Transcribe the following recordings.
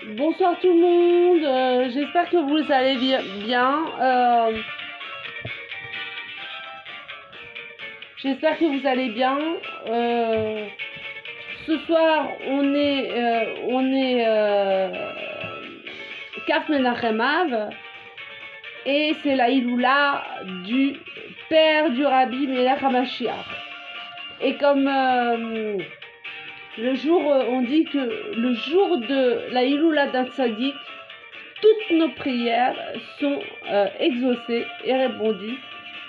Bonsoir tout le monde, j'espère que vous allez bien. J'espère que vous allez bien. Ce soir, on est Kaf Menachem Av et c'est la Iloula du père du Rabbi Melech HaMashiach. Et comme on dit que le jour de la Iloula d'un tzaddik, toutes nos prières sont exaucées et répondues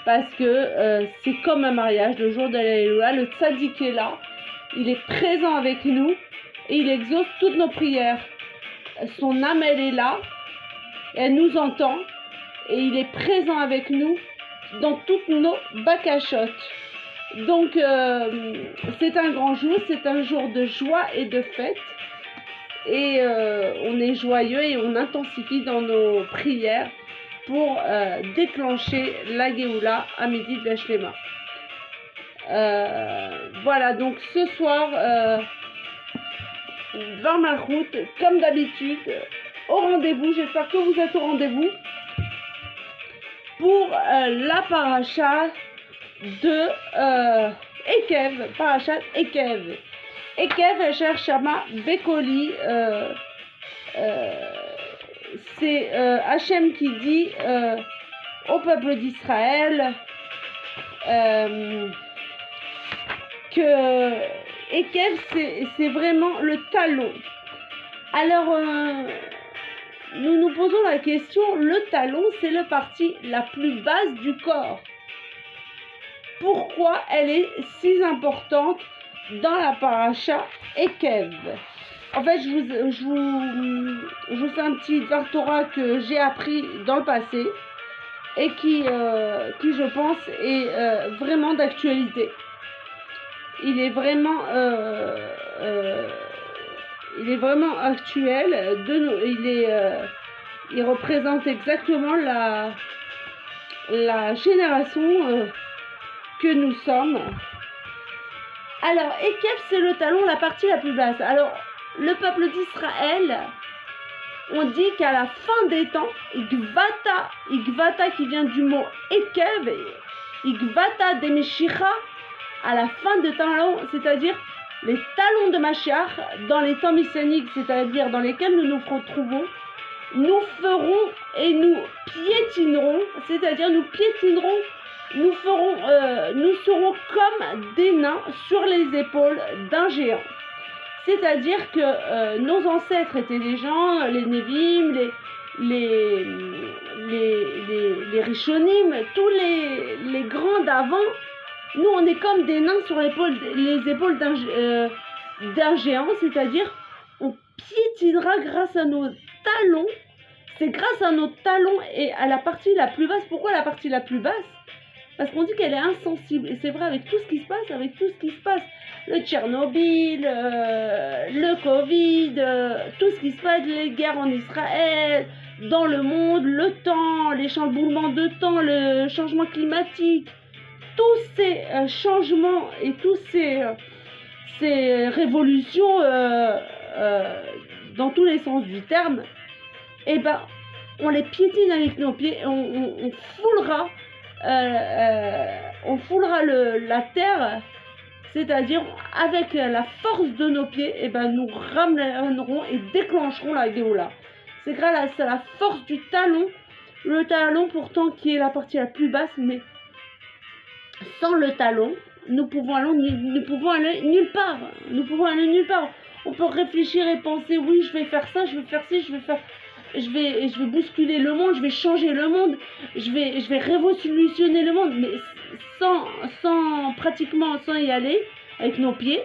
parce que c'est comme un mariage. Le jour de la Iloula, le tzaddik est là, il est présent avec nous et il exauce toutes nos prières. Son âme, elle est là, elle nous entend et il est présent avec nous dans toutes nos bakashot. Donc c'est un grand jour, c'est un jour de joie et de fête et on est joyeux et on intensifie dans nos prières pour déclencher la Géoula à midi de la Shlema. Voilà, donc ce soir, dans ma route, comme d'habitude, au rendez-vous, j'espère que vous êtes au rendez-vous pour la paracha de Ekev, parachat Ekev. Ekev cher Shama Bekoli, c'est Hachem qui dit au peuple d'Israël que Ekev c'est vraiment le talon. Alors nous nous posons la question, le talon c'est la partie la plus basse du corps. Pourquoi elle est si importante dans la paracha Ekev? En fait, je vous fais un petit Dvar Torah que j'ai appris dans le passé et qui je pense, est vraiment d'actualité. Il est vraiment actuel. Il représente exactement la génération que nous sommes. Alors, Ekev, c'est le talon, la partie la plus basse. Alors, le peuple d'Israël, on dit qu'à la fin des temps, Igvata qui vient du mot Ekev, Igvata de Meshicha, à la fin des talons, c'est-à-dire les talons de Mashiach, dans les temps messianiques, c'est-à-dire dans lesquels nous nous retrouvons, nous ferons et nous piétinerons, c'est-à-dire nous piétinerons, nous serons comme des nains sur les épaules d'un géant. C'est-à-dire que nos ancêtres étaient des gens, les Névim, les Rishonim, tous les grands d'avant. Nous, on est comme des nains sur les épaules d'un géant, c'est-à-dire on piétinera grâce à nos talons. C'est grâce à nos talons et à la partie la plus basse. Pourquoi la partie la plus basse? Parce qu'on dit qu'elle est insensible. Et c'est vrai avec tout ce qui se passe, le Tchernobyl, le Covid, tout ce qui se passe, les guerres en Israël, dans le monde, le temps, les chamboulements de temps, le changement climatique, tous ces changements et tous ces révolutions dans tous les sens du terme, eh ben, on les piétine avec nos pieds, on foulera la terre, c'est-à-dire avec la force de nos pieds, eh ben, nous ramènerons et déclencherons la Géoula. C'est grâce à la force du talon, le talon pourtant qui est la partie la plus basse, mais sans le talon, nous pouvons aller nulle part. On peut réfléchir et penser, oui, je vais faire ça, je vais faire ci, je vais bousculer le monde, je vais changer le monde, je vais révolutionner le monde, mais pratiquement sans y aller avec nos pieds,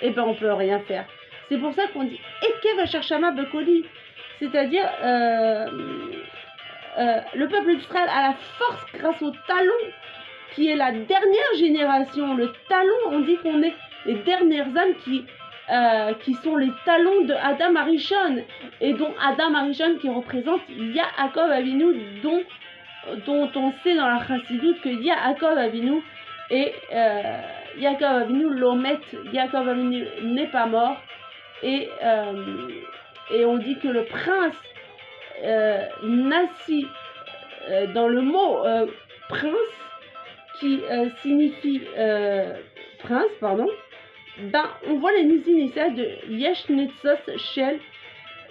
eh ben on peut rien faire. C'est pour ça qu'on dit Ekev Asher Shama Bekoli, c'est-à-dire le peuple d'Israël a la force grâce au talon qui est la dernière génération. Le talon, on dit qu'on est les dernières âmes qui sont les talons de Adam Arishon, et dont Adam Arishon qui représente Yaakov Avinu, dont on sait dans la Chassidut que Yaakov Avinu et Yaakov Avinu l'omet, Yaakov Avinu n'est pas mort, et et on dit que le prince nasit dans le mot prince, qui signifie prince, pardon, ben, on voit les initiales de Yesh Netzos Shel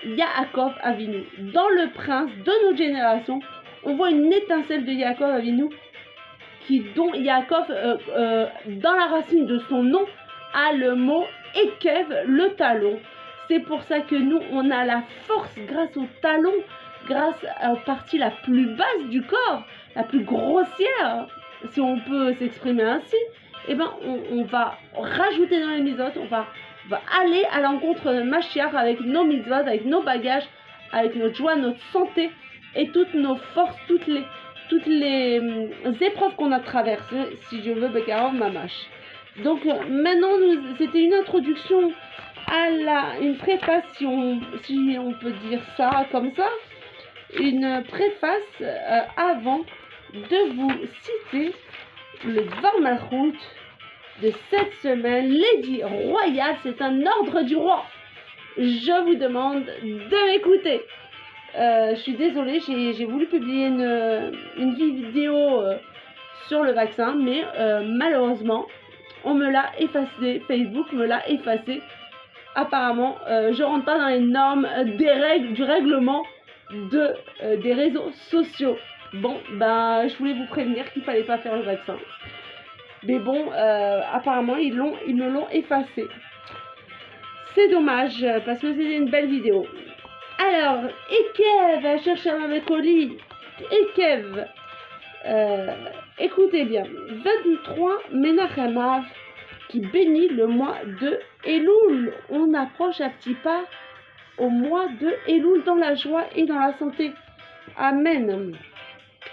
Yaakov Avinu. Dans le prince de notre génération, on voit une étincelle de Yaakov Avinu, dont Yaakov, dans la racine de son nom, a le mot Ekev, le talon. C'est pour ça que nous, on a la force grâce au talon, grâce à la partie la plus basse du corps, la plus grossière, si on peut s'exprimer ainsi. Et ben, on va rajouter dans les mitzvot, on va aller à l'encontre de Mashiach avec nos mitzvot, avec nos bagages, avec notre joie, notre santé et toutes nos forces, toutes les épreuves qu'on a traversées, si je veux, Bekarov Mamash. Donc maintenant, c'était une introduction à une préface, si on peut dire ça comme ça, une préface avant de vous citer le Dvar Malchut de cette semaine. Lady royale, c'est un ordre du roi. Je vous demande de m'écouter. Je suis désolée, j'ai voulu publier une vidéo sur le vaccin, mais malheureusement, on me l'a effacé, Facebook me l'a effacé. Apparemment, je rentre pas dans les normes du règlement des réseaux sociaux. Bon, ben, je voulais vous prévenir qu'il fallait pas faire le vaccin. Mais bon, apparemment, ils me l'ont effacé. C'est dommage, parce que c'était une belle vidéo. Alors, Ekev a cherché un Mekoli. Ekev, écoutez bien, 23 Menachem Av qui bénit le mois de Elul. On approche à petits pas au mois de Elul dans la joie et dans la santé. Amen.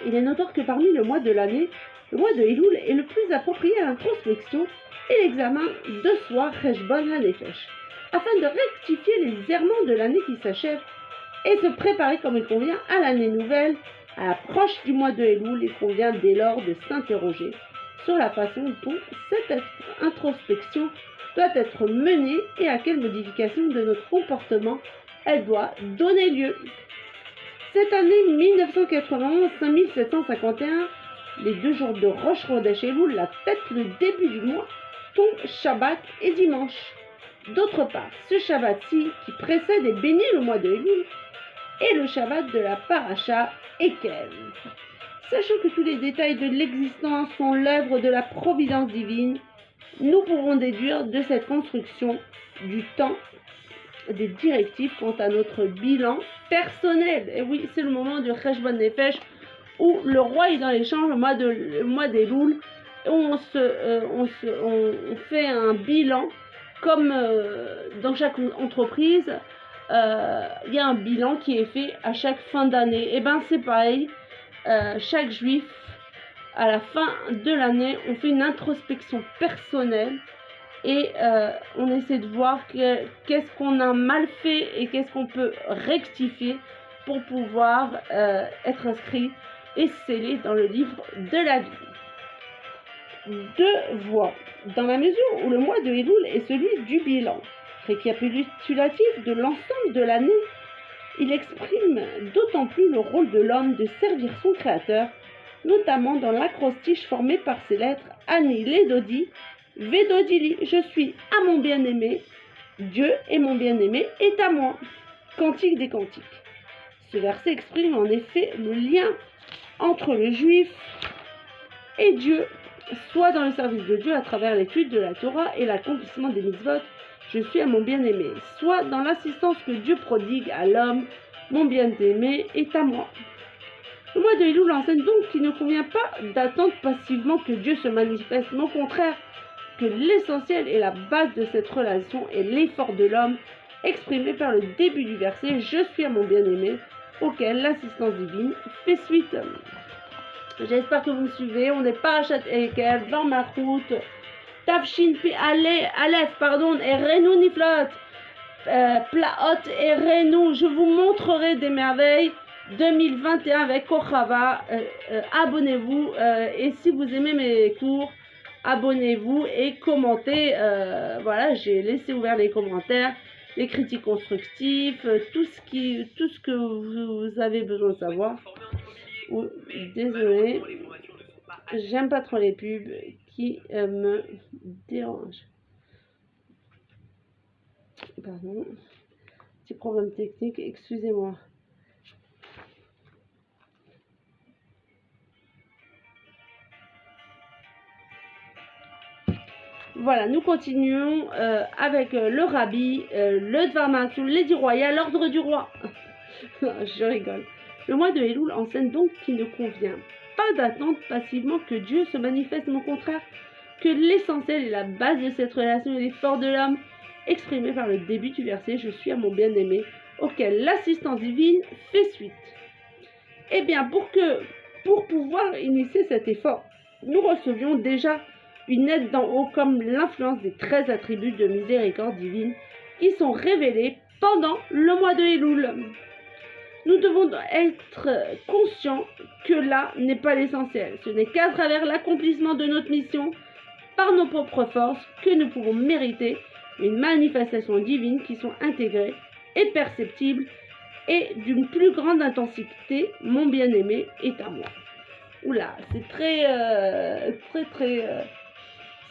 Il est notoire que parmi le mois de l'année, le mois de Elul est le plus approprié à l'introspection et l'examen de soi, Cheshbon HaNefesh, afin de rectifier les errements de l'année qui s'achève et se préparer comme il convient à l'année nouvelle. À l'approche du mois de Elul, il convient dès lors de s'interroger sur la façon dont cette introspection doit être menée et à quelle modification de notre comportement elle doit donner lieu. Cette année 1991, 5751, les 2 jours de Rosh Chodesh Elul, la tête, le début du mois, tombent Shabbat et dimanche. D'autre part, ce Shabbat-ci, qui précède et bénit le mois de Elul, est le Shabbat de la Paracha Ekev. Sachant que tous les détails de l'existence sont l'œuvre de la providence divine, nous pourrons déduire de cette construction du temps des directives quant à notre bilan personnel. Et oui, c'est le moment du Cheshbon Nefesh où le roi est dans l'échange, le mois d'Elul, où on fait un bilan comme dans chaque entreprise. Il y a un bilan qui est fait à chaque fin d'année. Et ben c'est pareil, chaque juif, à la fin de l'année, on fait une introspection personnelle et on essaie de voir qu'est-ce qu'on a mal fait et qu'est-ce qu'on peut rectifier pour pouvoir être inscrit et scellé dans le livre de la vie. 2 voies. Dans la mesure où le mois de Elul est celui du bilan récapitulatif de l'ensemble de l'année, il exprime d'autant plus le rôle de l'homme de servir son créateur, notamment dans l'acrostiche formée par ces lettres Ani Ledodi, Vedodili, je suis à mon bien-aimé, Dieu est mon bien-aimé, est à moi. Cantique des cantiques. Ce verset exprime en effet le lien entre le juif et Dieu, soit dans le service de Dieu à travers l'étude de la Torah et l'accomplissement des mitzvot, je suis à mon bien-aimé, soit dans l'assistance que Dieu prodigue à l'homme, mon bien-aimé est à moi. Le mois de Elul enseigne donc qu'il ne convient pas d'attendre passivement que Dieu se manifeste, mais au contraire, que l'essentiel et la base de cette relation est l'effort de l'homme, exprimé par le début du verset « Je suis à mon bien-aimé », auquel l'assistance divine fait suite. J'espère que vous me suivez. On n'est pas à Ekev, dans ma route. Tavshin P. Aleph, pardon, et Renou Niflot. Plaot et Renou. Je vous montrerai des merveilles 2021 avec Kochava. Abonnez-vous. Et si vous aimez mes cours, abonnez-vous et commentez. Voilà, j'ai laissé ouvert les commentaires. Il les critiques constructives, tout ce que vous avez besoin de savoir. Désolé, j'aime pas trop les pubs qui me dérangent. Pardon, petit problème technique, excusez-moi. Voilà, nous continuons avec le rabbi, le Dvar Matzul, l'édit royal, l'ordre du roi. Je rigole. Le mois de Elul enseigne donc qu'il ne convient pas d'attendre passivement que Dieu se manifeste, mais au contraire, que l'essentiel et la base de cette relation est l'effort de l'homme, exprimé par le début du verset « Je suis à mon bien-aimé », auquel l'assistance divine fait suite. Eh bien, pour pouvoir initier cet effort, nous recevions déjà une aide d'en haut comme l'influence des 13 attributs de miséricorde divine qui sont révélés pendant le mois de Elul. Nous devons être conscients que là n'est pas l'essentiel. Ce n'est qu'à travers l'accomplissement de notre mission, par nos propres forces, que nous pouvons mériter une manifestation divine qui sont intégrées et perceptibles et d'une plus grande intensité. Mon bien-aimé est à moi. Oula, c'est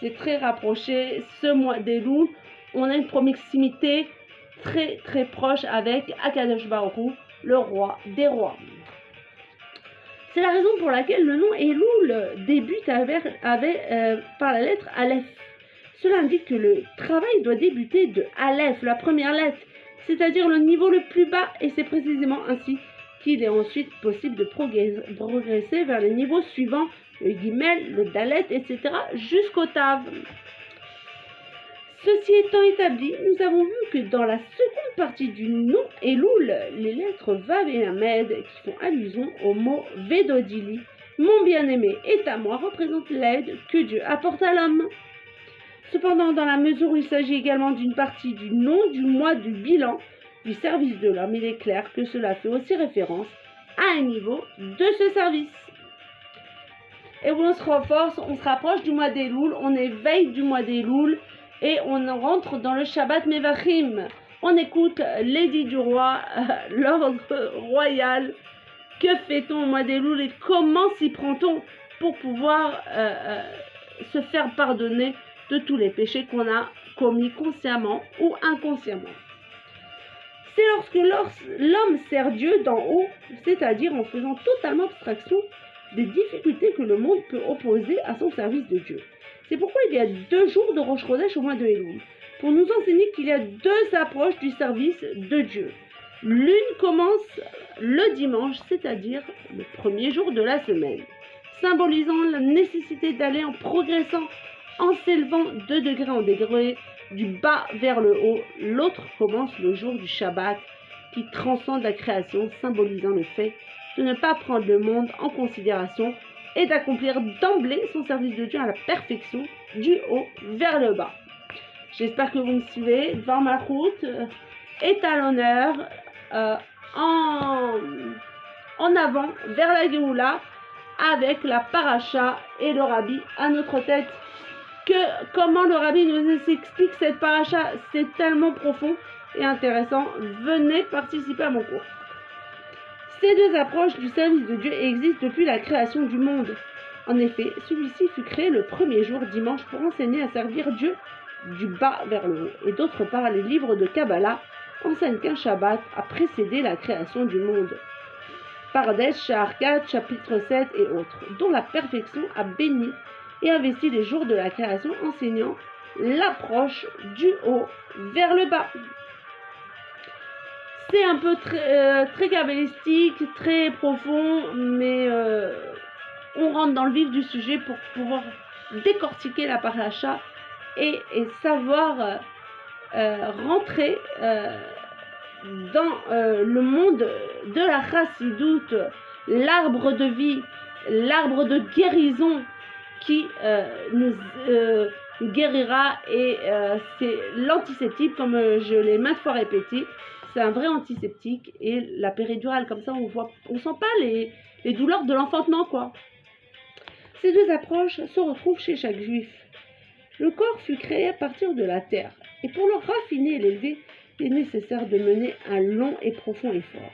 c'est très rapproché. Ce mois d'Elul, on a une proximité très proche avec Akadosh Baruch Hu, le roi des rois. C'est la raison pour laquelle le nom Elul débute par la lettre Aleph. Cela indique que le travail doit débuter de Aleph, la première lettre, c'est-à-dire le niveau le plus bas, et c'est précisément ainsi qu'il est ensuite possible de progresser vers les niveaux suivants, le Gimel, le Dalet, etc., jusqu'au Tav. Ceci étant établi, nous avons vu que dans la seconde partie du nom Elul, les lettres Vav et Amed, qui font allusion au mot Vedodili, mon bien-aimé est à moi, représentent l'aide que Dieu apporte à l'homme. Cependant, dans la mesure où il s'agit également d'une partie du nom du mois du bilan du service de l'homme, il est clair que cela fait aussi référence à un niveau de ce service. Et où on se renforce, on se rapproche du mois d'Elul, on éveille du mois d'Elul et on rentre dans le Shabbat Mevachim. On écoute l'édit du roi, l'ordre royal. Que fait-on au mois d'Elul et comment s'y prend-on pour pouvoir se faire pardonner de tous les péchés qu'on a commis consciemment ou inconsciemment? C'est lorsque l'homme sert Dieu d'en haut, c'est-à-dire en faisant totalement abstraction des difficultés que le monde peut opposer à son service de Dieu. C'est pourquoi il y a 2 jours de Rosh Chodesh au mois de Elul, pour nous enseigner qu'il y a 2 approches du service de Dieu. L'une commence le dimanche, c'est-à-dire le premier jour de la semaine, symbolisant la nécessité d'aller en progressant, en s'élevant 2 degrés en degré, du bas vers le haut. L'autre commence le jour du Shabbat, qui transcende la création, symbolisant le fait de ne pas prendre le monde en considération et d'accomplir d'emblée son service de Dieu à la perfection, du haut vers le bas. J'espère que vous me suivez. Dvar Malchut est à l'honneur en avant vers la Géoula avec la paracha et le rabbi à notre tête. Comment le rabbi nous explique cette paracha, c'est tellement profond et intéressant. Venez participer à mon cours. Ces 2 approches du service de Dieu existent depuis la création du monde. En effet, celui-ci fut créé le premier jour, dimanche, pour enseigner à servir Dieu du bas vers le haut. Et d'autre part, les livres de Kabbalah enseignent qu'un Shabbat a précédé la création du monde. Pardesh, Shahar 4, chapitre 7 et autres, dont la perfection a béni et investi les jours de la création, enseignant l'approche du haut vers le bas. C'est un peu très kabbalistique, très profond, mais on rentre dans le vif du sujet pour pouvoir décortiquer la paracha et savoir rentrer dans le monde de la chassidoute, l'arbre de vie, l'arbre de guérison qui nous guérira, et c'est l'antiseptique, comme je l'ai maintes fois répété. C'est un vrai antiseptique, et la péridurale, comme ça on sent pas les douleurs de l'enfantement, quoi. Ces 2 approches se retrouvent chez chaque juif. Le corps fut créé à partir de la terre, et pour le raffiner et l'élever, il est nécessaire de mener un long et profond effort.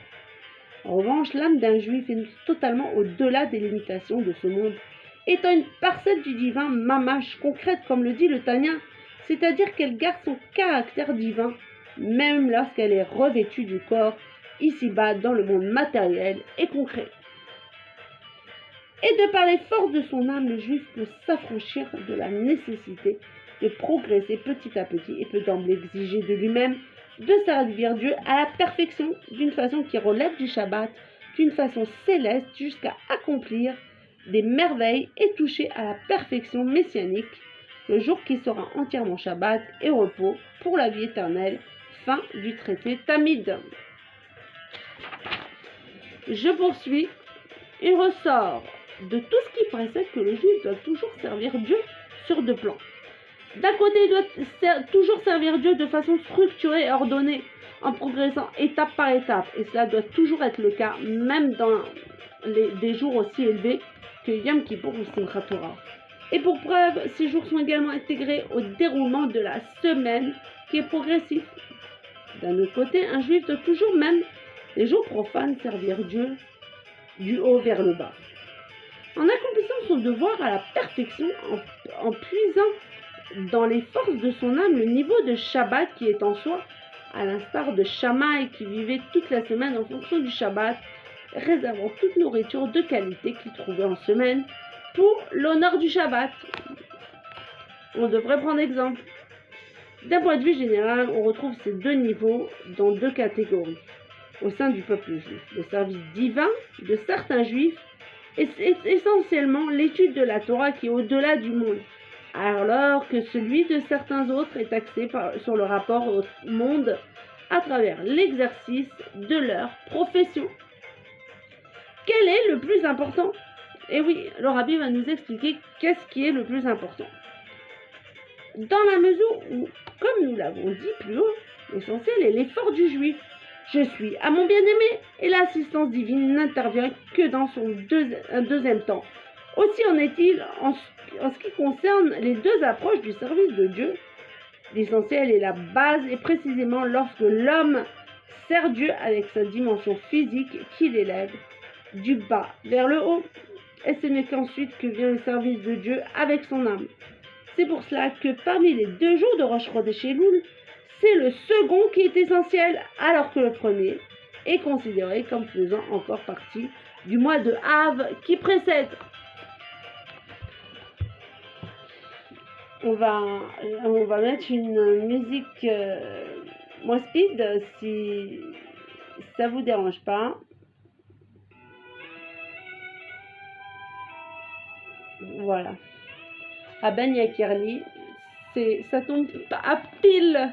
En revanche, l'âme d'un juif est totalement au-delà des limitations de ce monde, étant une parcelle du divin mamash, concrète comme le dit le Tanya, c'est-à-dire qu'elle garde son caractère divin, même lorsqu'elle est revêtue du corps, ici-bas dans le monde matériel et concret. Et de par les forces de son âme, le juif peut s'affranchir de la nécessité de progresser petit à petit et peut d'emblée exiger de lui-même de servir Dieu à la perfection d'une façon qui relève du Shabbat, d'une façon céleste jusqu'à accomplir des merveilles et toucher à la perfection messianique, le jour qui sera entièrement Shabbat et repos pour la vie éternelle. Fin du traité Tamid. Je poursuis. Il ressort de tout ce qui précède que le juif doit toujours servir Dieu sur deux plans. D'un côté, il doit toujours servir Dieu de façon structurée et ordonnée, en progressant étape par étape. Et cela doit toujours être le cas, même dans des jours aussi élevés que Yom Kippour ou Simchat Torah. Et pour preuve, ces jours sont également intégrés au déroulement de la semaine qui est progressif. D'un autre côté, un juif doit toujours, même les jours profanes, servir Dieu du haut vers le bas. En accomplissant son devoir à la perfection, en puisant dans les forces de son âme le niveau de Shabbat qui est en soi, à l'instar de Shammai qui vivait toute la semaine en fonction du Shabbat, réservant toute nourriture de qualité qu'il trouvait en semaine pour l'honneur du Shabbat. On devrait prendre exemple. D'un point de vue général, on retrouve ces deux niveaux dans deux catégories au sein du peuple juif. Le service divin de certains juifs est essentiellement l'étude de la Torah qui est au-delà du monde, alors que celui de certains autres est axé sur le rapport au monde à travers l'exercice de leur profession. Quel est le plus important? Eh oui, le rabbi va nous expliquer qu'est-ce qui est le plus important. Dans la mesure où, comme nous l'avons dit plus haut, l'essentiel est l'effort du juif. Je suis à mon bien-aimé et l'assistance divine n'intervient que dans un deuxième temps. Aussi en est-il en ce qui concerne les deux approches du service de Dieu. L'essentiel et la base est précisément lorsque l'homme sert Dieu avec sa dimension physique qui l'élève du bas vers le haut. Et ce n'est qu'ensuite que vient le service de Dieu avec son âme. C'est pour cela que parmi les 2 jours de Rosh Chodesh Elul, c'est le second qui est essentiel, alors que le premier est considéré comme faisant encore partie du mois de Av qui précède. On va mettre une musique moins speed si ça vous dérange pas. Voilà. À Ben Yakirli, ça tombe à pile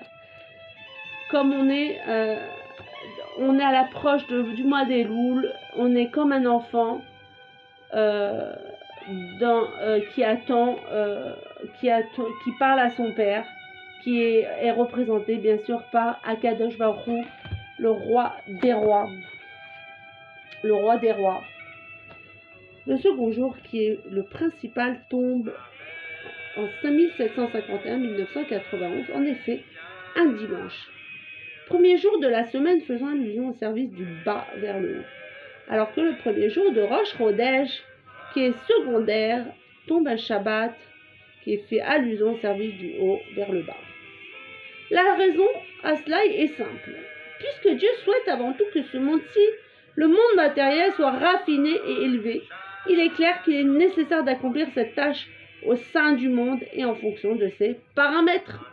comme on est à l'approche du mois des Louls, on est comme un enfant qui parle à son père, qui est représenté bien sûr par Akadosh Baruch Hu, le roi des rois. Le roi des rois. Le second jour, qui est le principal, tombe en 5751-1991, en effet, un dimanche. Premier jour de la semaine faisant allusion au service du bas vers le haut. Alors que le premier jour de Rosh Chodesh, qui est secondaire, tombe un Shabbat, qui fait allusion au service du haut vers le bas. La raison à cela est simple. Puisque Dieu souhaite avant tout que ce monde-ci, le monde matériel, soit raffiné et élevé, il est clair qu'il est nécessaire d'accomplir cette tâche au sein du monde et en fonction de ses paramètres.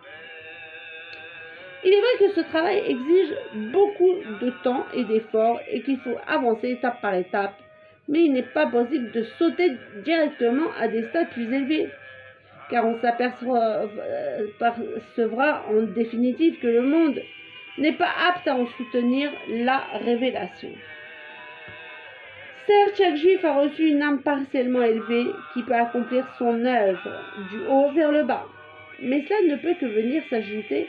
Il est vrai que ce travail exige beaucoup de temps et d'efforts et qu'il faut avancer étape par étape, mais il n'est pas possible de sauter directement à des stades plus élevés, car on s'apercevra en définitive que le monde n'est pas apte à en soutenir la révélation. Certes, chaque juif a reçu une âme partiellement élevée qui peut accomplir son œuvre du haut vers le bas, mais cela ne peut que venir s'ajouter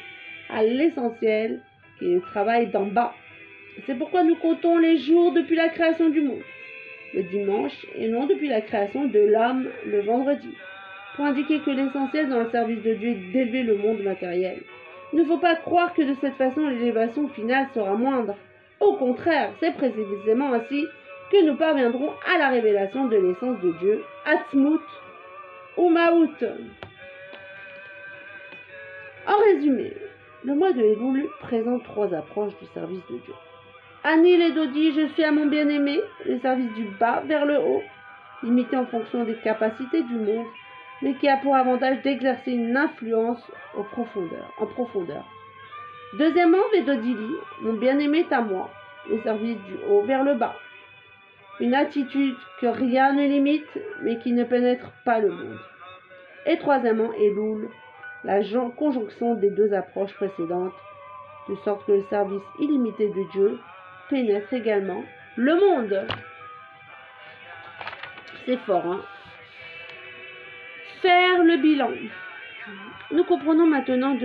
à l'essentiel qui est le travail d'en bas. C'est pourquoi nous comptons les jours depuis la création du monde, le dimanche, et non depuis la création de l'homme, le vendredi, pour indiquer que l'essentiel dans le service de Dieu est d'élever le monde matériel, Il ne faut pas croire que de cette façon l'élévation finale sera moindre. Au contraire, c'est précisément ainsi que nous parviendrons à la révélation de l'essence de Dieu, Atzmut ou Maout. En résumé, le mois de Elul présente 3 approches du service de Dieu. Anil et Dodi, je suis à mon bien-aimé, le service du bas vers le haut, limité en fonction des capacités du monde, mais qui a pour avantage d'exercer une influence en profondeur. Deuxièmement, Vedodili, mon bien-aimé est à moi, le service du haut vers le bas. Une attitude que rien ne limite, mais qui ne pénètre pas le monde. Et troisièmement, Elul, la conjonction des 2 approches précédentes, de sorte que le service illimité de Dieu pénètre également le monde. C'est fort, hein? Faire le bilan. Nous comprenons maintenant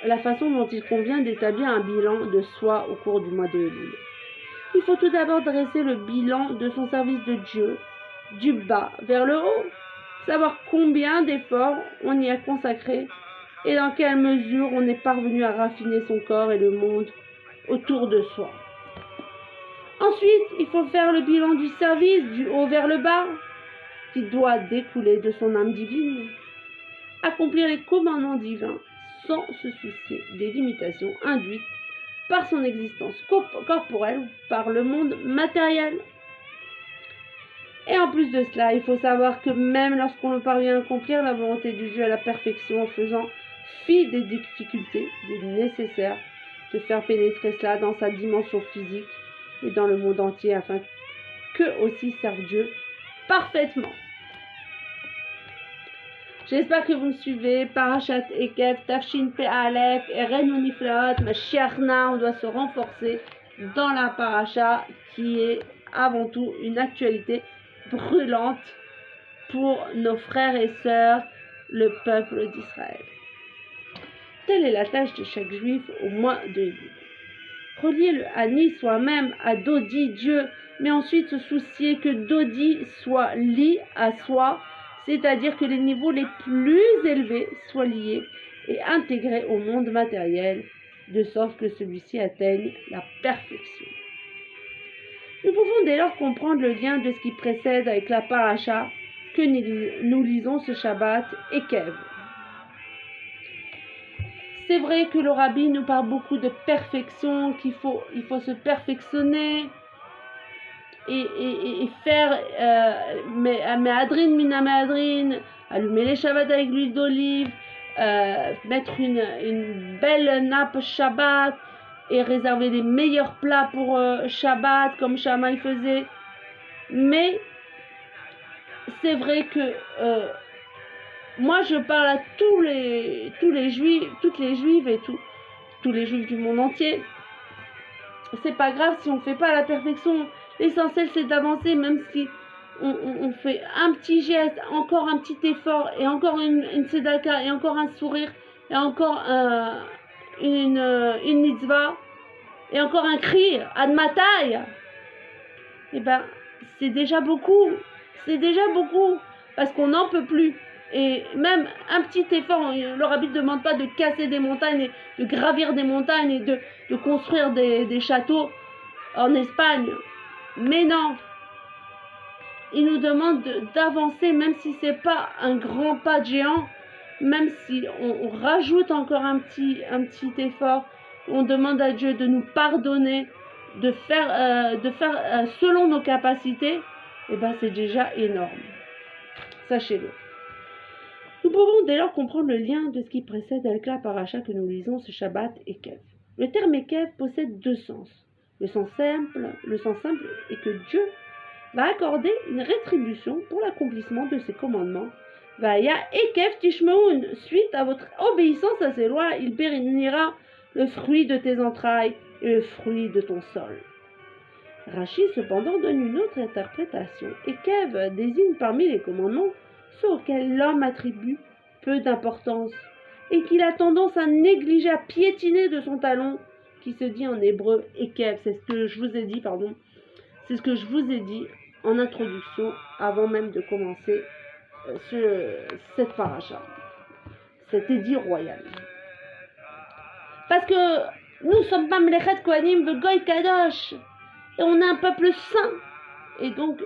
la façon dont il convient d'établir un bilan de soi au cours du mois de Elul. Il faut tout d'abord dresser le bilan de son service de Dieu, du bas vers le haut, savoir combien d'efforts on y a consacré et dans quelle mesure on est parvenu à raffiner son corps et le monde autour de soi. Ensuite, il faut faire le bilan du service du haut vers le bas, qui doit découler de son âme divine. Accomplir les commandements divins sans se soucier des limitations induites par son existence corporelle ou par le monde matériel. Et en plus de cela, il faut savoir que même lorsqu'on parvient à accomplir la volonté du Dieu à la perfection en faisant fi des difficultés, il est nécessaire de faire pénétrer cela dans sa dimension physique et dans le monde entier afin qu'eux aussi servent Dieu parfaitement. J'espère que vous me suivez. Parashat Ekev, Tafshin Pe Aleph, Eren Uniflaot, Mashiachna, on doit se renforcer dans la paracha qui est avant tout une actualité brûlante pour nos frères et sœurs, le peuple d'Israël. Telle est la tâche de chaque juif au mois de Elul. Relier le Ani soi-même à Dodi, Dieu, mais ensuite se soucier que Dodi soit lié à soi, c'est-à-dire que les niveaux les plus élevés soient liés et intégrés au monde matériel, de sorte que celui-ci atteigne la perfection. Nous pouvons dès lors comprendre le lien de ce qui précède avec la paracha que nous lisons ce Shabbat, Ekev. C'est vrai que le Rabbi nous parle beaucoup de perfection, qu'il faut se perfectionner et faire Méhadrin, Mina Méhadrin, allumer les Shabbats avec l'huile d'olive, mettre une belle nappe Shabbat et réserver les meilleurs plats pour Shabbat comme Shammai faisait. Mais c'est vrai que moi je parle à tous les juifs, toutes les juives et tous les juifs du monde entier. C'est pas grave si on ne fait pas à la perfection. L'essentiel c'est d'avancer, même si on fait un petit geste, encore un petit effort, et encore une tzedaka, et encore un sourire, et encore une mitzvah, et encore un cri, ad matai. Et ben c'est déjà beaucoup. C'est déjà beaucoup. Parce qu'on n'en peut plus. Et même un petit effort, le Rabbi ne demande pas de casser des montagnes, et de gravir des montagnes et de construire des châteaux en Espagne. Mais non, il nous demande d'avancer, même si ce n'est pas un grand pas de géant, même si on rajoute encore un petit effort, on demande à Dieu de nous pardonner, de faire selon nos capacités, et ben c'est déjà énorme. Sachez-le. Nous pouvons dès lors comprendre le lien de ce qui précède avec la paracha que nous lisons ce Shabbat Ekev. Le terme Ekev possède 2 sens. Le sens simple est que Dieu va accorder une rétribution pour l'accomplissement de ses commandements. Vaya Ekev Tishmeun, suite à votre obéissance à ses lois, il bénira le fruit de tes entrailles et le fruit de ton sol. Rachi cependant donne une autre interprétation. Ekev désigne parmi les commandements ceux auxquels l'homme attribue peu d'importance et qu'il a tendance à négliger, à piétiner de son talon, qui se dit en hébreu Ekev. C'est ce que je vous ai dit, C'est ce que je vous ai dit en introduction avant même de commencer cette paracha, cet édit royal. Parce que nous sommes pas Mlechet Kohanim Vegoy Kadosh. Et on est un peuple saint. Et donc,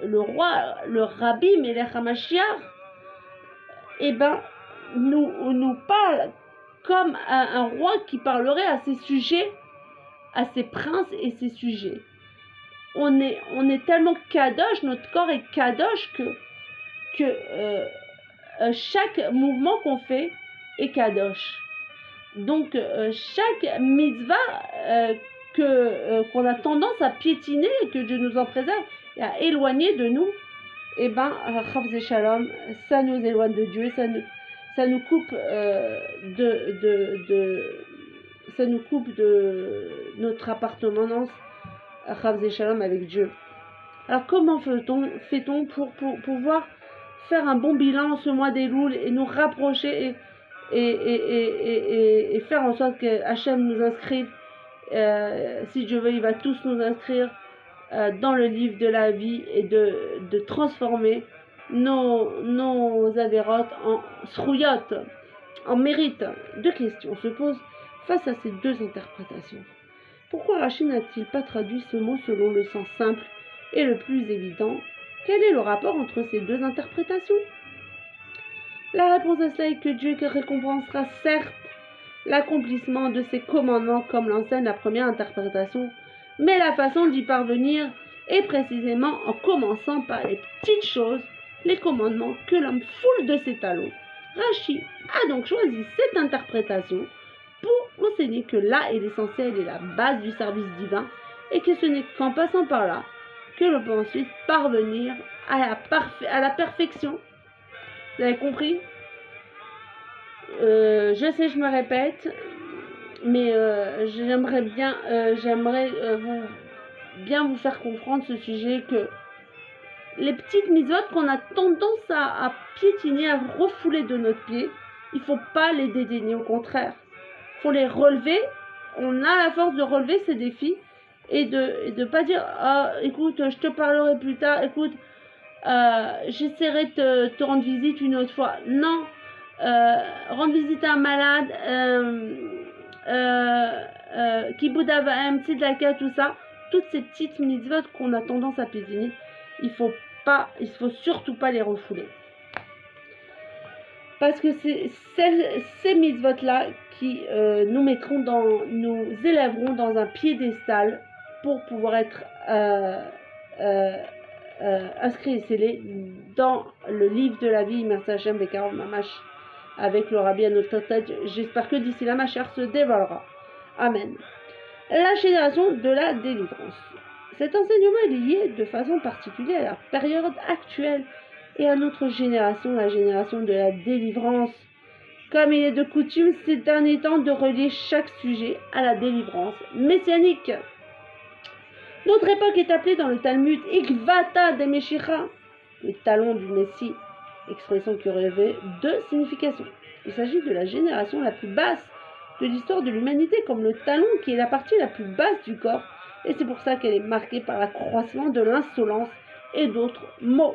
le roi, le rabbi Melech HaMashiach, eh ben, nous parle comme un roi qui parlerait à ses sujets, à ses princes et ses sujets. On est tellement kadosh, notre corps est kadosh que chaque mouvement qu'on fait est kadosh. Donc chaque mitzvah qu'on a tendance à piétiner, que Dieu nous en préserve et à éloigner de nous, eh ben, Chavzé Shalom, ça nous éloigne de Dieu, ça nous coupe ça nous coupe de notre appartenance à Chavzé Shalom avec Dieu. Alors comment fait-on pour pouvoir faire un bon bilan en ce mois d'Elul et nous rapprocher et faire en sorte que Hachem nous inscrive, si Dieu veut, il va tous nous inscrire dans le livre de la vie et de transformer nos avérotes en srouillottes, en mérite. Deux questions se posent face à ces deux interprétations. Pourquoi Rachid n'a-t-il pas traduit ce mot selon le sens simple et le plus évident? Quel est le rapport entre ces deux interprétations? La réponse à cela est que Dieu récompensera certes l'accomplissement de ses commandements comme l'enseigne la première interprétation, mais la façon d'y parvenir est précisément en commençant par les petites choses, les commandements que l'homme foule de ses talons. Rachi a donc choisi cette interprétation pour enseigner que là est l'essentiel et la base du service divin et que ce n'est qu'en passant par là que l'on peut ensuite parvenir à la perfection. Vous avez compris? Je sais, je me répète, mais j'aimerais bien vous faire comprendre ce sujet, que les petites mitzvot qu'on a tendance à piétiner, à refouler de notre pied, il ne faut pas les dédaigner, au contraire. Il faut les relever. On a la force de relever ces défis et de pas dire écoute, je te parlerai plus tard, écoute, j'essaierai de te rendre visite une autre fois. Non, rendre visite à un malade, Kibbud Avaim, Tzedaka, tout ça, toutes ces petites mitzvot qu'on a tendance à piétiner, il faut surtout pas les refouler. Parce que c'est ces mitzvot-là qui nous élèveront dans un piédestal pour pouvoir être inscrits et scellés dans le livre de la vie, Merci Hachem Bekarov Mamash, avec le Rabbi à notre tête. J'espère que d'ici là, ma chère se dévoilera. Amen. La génération de la délivrance. Cet enseignement est lié de façon particulière à la période actuelle et à notre génération, la génération de la délivrance. Comme il est de coutume ces derniers temps de relier chaque sujet à la délivrance messianique. Notre époque est appelée dans le Talmud Ikvata de Meshicha, le talon du Messie, expression qui revêt deux significations. Il s'agit de la génération la plus basse de l'histoire de l'humanité, comme le talon qui est la partie la plus basse du corps, et c'est pour ça qu'elle est marquée par l'accroissement de l'insolence et d'autres maux.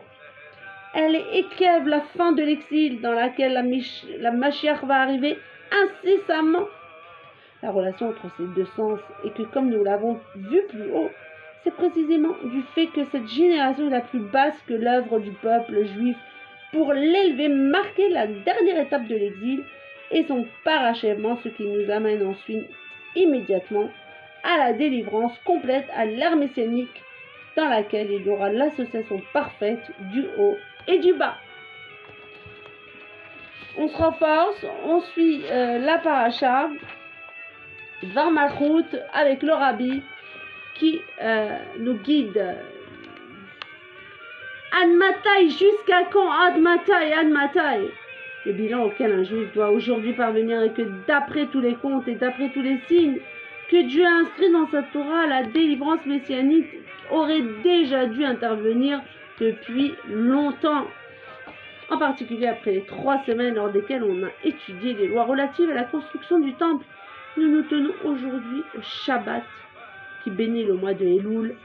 Elle écrive la fin de l'exil dans laquelle la Mashiach va arriver incessamment. La relation entre ces deux sens est que, comme nous l'avons vu plus haut, c'est précisément du fait que cette génération est la plus basse que l'œuvre du peuple juif pour l'élever, marquer la dernière étape de l'exil et son parachèvement, ce qui nous amène ensuite immédiatement à la délivrance complète, à l'ère messianique, dans laquelle il y aura l'association parfaite du haut et du bas. On se renforce, on suit la paracha, Dvar Malchut, avec le Rabbi qui nous guide. Ad Matai, jusqu'à quand? Ad Matai. Le bilan auquel un juif doit aujourd'hui parvenir est que d'après tous les comptes et d'après tous les signes que Dieu a inscrits dans sa Torah, la délivrance messianique aurait déjà dû intervenir depuis longtemps. En particulier après les 3 semaines lors desquelles on a étudié les lois relatives à la construction du temple. Nous nous tenons aujourd'hui au Shabbat, qui bénit le mois de Elul,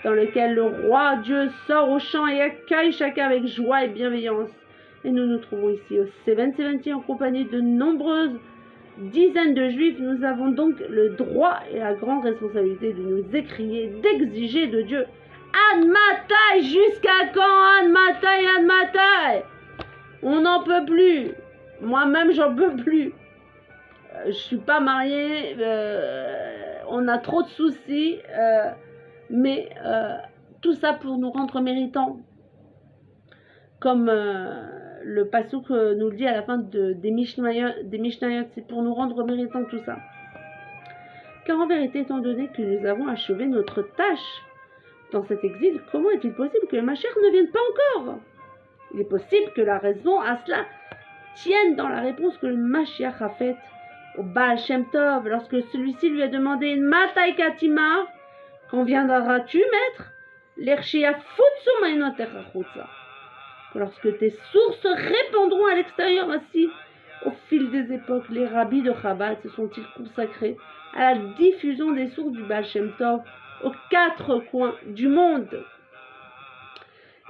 dans lequel le roi Dieu sort au champ et accueille chacun avec joie et bienveillance. Et nous nous trouvons ici au 770 en compagnie de nombreuses dizaines de juifs, nous avons donc le droit et la grande responsabilité de nous écrier, d'exiger de Dieu. Ad Matai, jusqu'à quand Ad Matai, Ad Matai? On n'en peut plus. Moi-même, j'en peux plus. Je suis pas mariée, on a trop de soucis, mais tout ça pour nous rendre méritants. Comme le passouk nous le dit à la fin des Mishnayot, c'est pour nous rendre méritants tout ça. Car en vérité, étant donné que nous avons achevé notre tâche dans cet exil, comment est-il possible que le Mashiach ne vienne pas encore? Il est possible que la raison à cela tienne dans la réponse que le Mashiach a faite au Baal Shem Tov, lorsque celui-ci lui a demandé Matai Katimar, quand viendras-tu, maître? L'Ershia Futsu Mainotecha Chutza. Lorsque tes sources répandront à l'extérieur, ainsi, au fil des époques, les rabbis de Chabad se sont-ils consacrés à la diffusion des sources du Baal Shem Tov aux quatre coins du monde.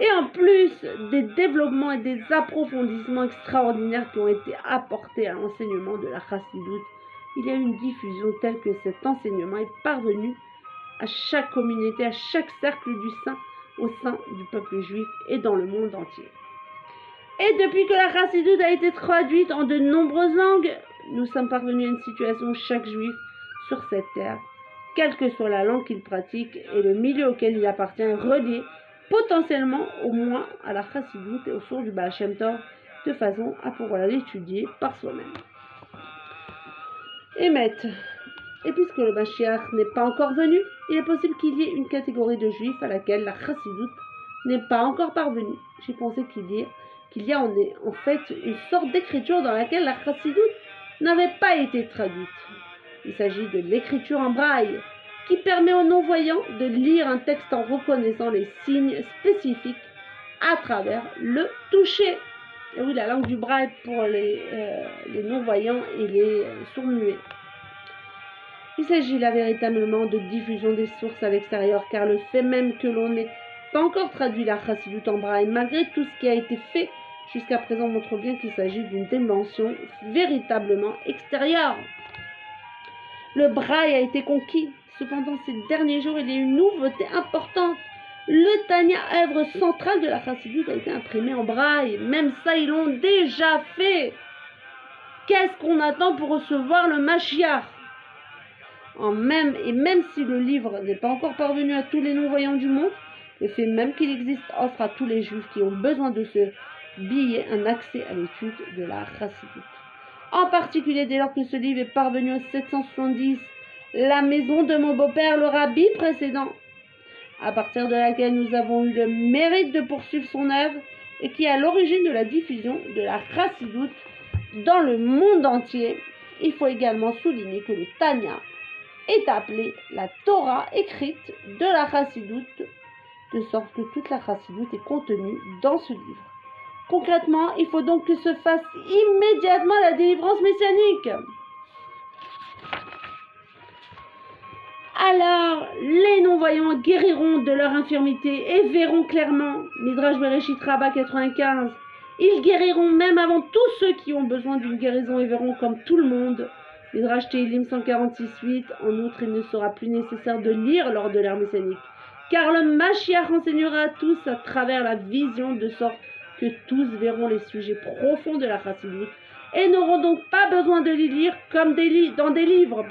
Et en plus des développements et des approfondissements extraordinaires qui ont été apportés à l'enseignement de la Chassidoute, il y a une diffusion telle que cet enseignement est parvenu à chaque communauté, à chaque cercle du sein, au sein du peuple juif et dans le monde entier. Et depuis que la Chassidoute a été traduite en de nombreuses langues, nous sommes parvenus à une situation où chaque juif sur cette terre, quelle que soit la langue qu'il pratique et le milieu auquel il appartient, est relié potentiellement au moins à la Chassidoute et au sources du Baal Shem Tov, de façon à pouvoir l'étudier par soi-même. Et puisque le Mashiach n'est pas encore venu, il est possible qu'il y ait une catégorie de juifs à laquelle la Chassidoute n'est pas encore parvenue. J'ai pensé qu'il y a en fait une sorte d'écriture dans laquelle la Chassidoute n'avait pas été traduite. Il s'agit de l'écriture en braille, qui permet aux non-voyants de lire un texte en reconnaissant les signes spécifiques à travers le toucher. Et oui, la langue du braille pour les non-voyants et les sourds-muets. Il s'agit là véritablement de diffusion des sources à l'extérieur, car le fait même que l'on n'ait pas encore traduit la Chassidoute en braille, malgré tout ce qui a été fait jusqu'à présent, montre bien qu'il s'agit d'une dimension véritablement extérieure. Le braille a été conquis. Cependant, ces derniers jours, il y a une nouveauté importante. Le Tanya, œuvre centrale de la Chassidoute, a été imprimé en braille. Même ça, ils l'ont déjà fait. Qu'est-ce qu'on attend pour recevoir le Mashiach? Même si le livre n'est pas encore parvenu à tous les non-voyants du monde, le fait même qu'il existe offre à tous les juifs qui ont besoin de ce billet un accès à l'étude de la Chassidoute. En particulier dès lors que ce livre est parvenu en 770, la maison de mon beau-père, le rabbi précédent, à partir de laquelle nous avons eu le mérite de poursuivre son œuvre et qui est à l'origine de la diffusion de la Chassidoute dans le monde entier. Il faut également souligner que le Tanya est appelé la Torah écrite de la Chassidoute, de sorte que toute la Chassidoute est contenue dans ce livre. Concrètement, il faut donc que se fasse immédiatement la délivrance messianique. Alors, les non-voyants guériront de leur infirmité et verront clairement. Midrash Bereshit Rabbah 95. Ils guériront même avant tous ceux qui ont besoin d'une guérison et verront comme tout le monde. Midrash Tehilim 146.8. En outre, il ne sera plus nécessaire de lire lors de l'ère messianique, car le Mashiach enseignera à tous à travers la vision, de sorte que tous verront les sujets profonds de la Chassidoute et n'auront donc pas besoin de les lire comme dans des livres.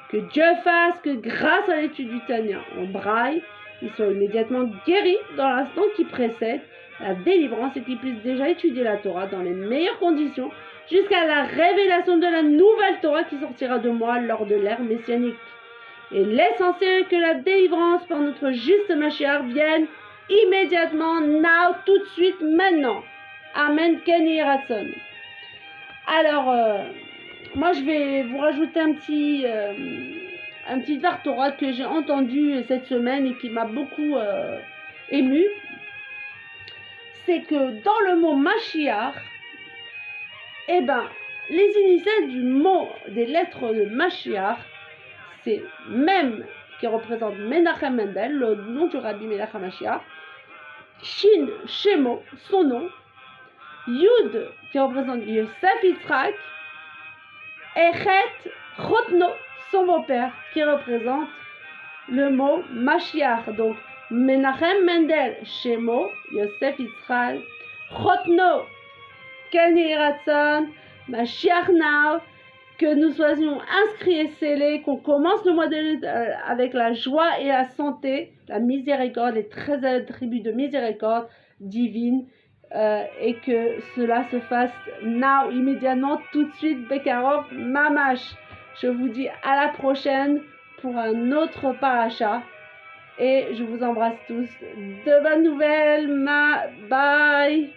Que Dieu fasse que grâce à l'étude du Tanya en braille, ils soient immédiatement guéris dans l'instant qui précède la délivrance et qu'ils puissent déjà étudier la Torah dans les meilleures conditions jusqu'à la révélation de la nouvelle Torah qui sortira de moi lors de l'ère messianique. Et l'essentiel est que la délivrance par notre juste Mashiach vienne immédiatement, now, tout de suite, maintenant. Amen, Ken et Ratson. Alors, moi je vais vous rajouter un petit Dvar Torah que j'ai entendu cette semaine et qui m'a beaucoup ému. C'est que dans le mot Mashiach, les initiales du mot, des lettres de Mashiach, c'est Mem qui représente Menachem Mendel, le nom du Rabbi Menachem Mashiach, Shin, Shemo, son nom, Yud qui représente Yosef Yitzhak, Echet Chotno, son beau-père, qui représente le mot Mashiach. Donc, Menachem Mendel, Shemo, Yosef Israël, Chotno, Ken Yehi Ratzon, Mashiach Now, que nous soyons inscrits et scellés, qu'on commence le mois de lutte avec la joie et la santé, la miséricorde, les 13 attributs de miséricorde divine, et que cela se fasse now, immédiatement, tout de suite, Bekarov, Mamash. Je vous dis à la prochaine pour un autre paracha, et je vous embrasse tous. De bonnes nouvelles, bye.